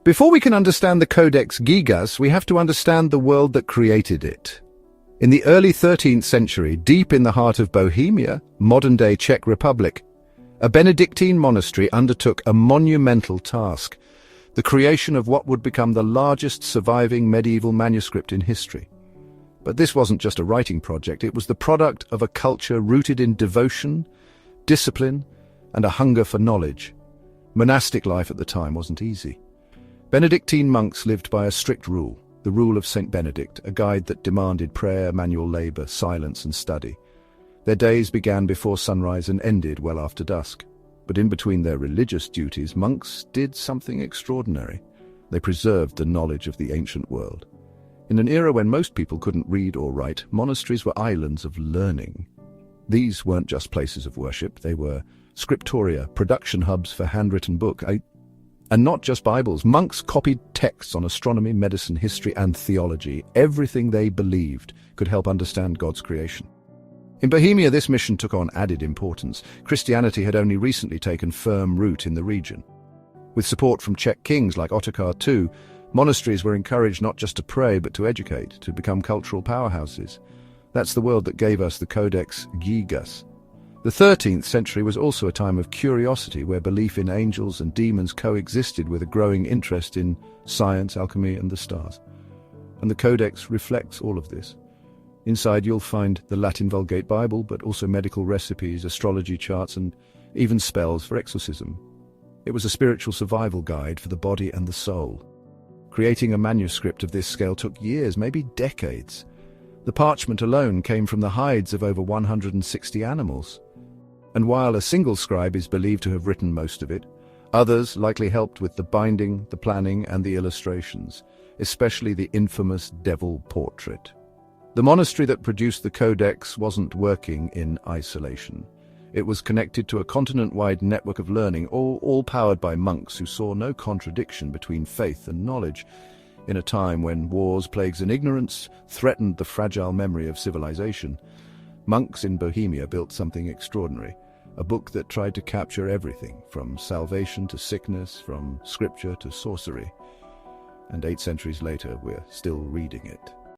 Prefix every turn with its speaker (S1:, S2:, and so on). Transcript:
S1: Before we can understand the Codex Gigas, we have to understand the world that created it. In the early 13th century, deep in the heart of Bohemia, modern-day Czech Republic, a Benedictine monastery undertook a monumental task, the creation of what would become the largest surviving medieval manuscript in history. But this wasn't just a writing project, it was the product of a culture rooted in devotion, discipline, and a hunger for knowledge. Monastic life at the time wasn't easy. Benedictine monks lived by a strict rule, the rule of Saint Benedict, a guide that demanded prayer, manual labor, silence, and study. Their days began before sunrise and ended well after dusk. But in between their religious duties, monks did something extraordinary. They preserved the knowledge of the ancient world. In an era when most people couldn't read or write, monasteries were islands of learning. These weren't just places of worship, they were scriptoria, production hubs for handwritten book. And not just Bibles. Monks copied texts on astronomy, medicine, history, and theology. Everything they believed could help understand God's creation. In Bohemia, this mission took on added importance. Christianity had only recently taken firm root in the region. With support from Czech kings like Ottokar II, monasteries were encouraged not just to pray, but to educate, to become cultural powerhouses. That's the world that gave us the Codex Gigas. The 13th century was also a time of curiosity where belief in angels and demons coexisted with a growing interest in science, alchemy, and the stars. And the Codex reflects all of this. Inside you'll find the Latin Vulgate Bible, but also medical recipes, astrology charts, and even spells for exorcism. It was a spiritual survival guide for the body and the soul. Creating a manuscript of this scale took years, maybe decades. The parchment alone came from the hides of over 160 animals. And while a single scribe is believed to have written most of it, others likely helped with the binding, the planning, and the illustrations, especially the infamous devil portrait. The monastery that produced the Codex wasn't working in isolation. It was connected to a continent-wide network of learning, all powered by monks who saw no contradiction between faith and knowledge, in a time when wars, plagues, and ignorance threatened the fragile memory of civilization. Monks in Bohemia built something extraordinary, a book that tried to capture everything, from salvation to sickness, from scripture to sorcery. And 8 centuries later, we're still reading it.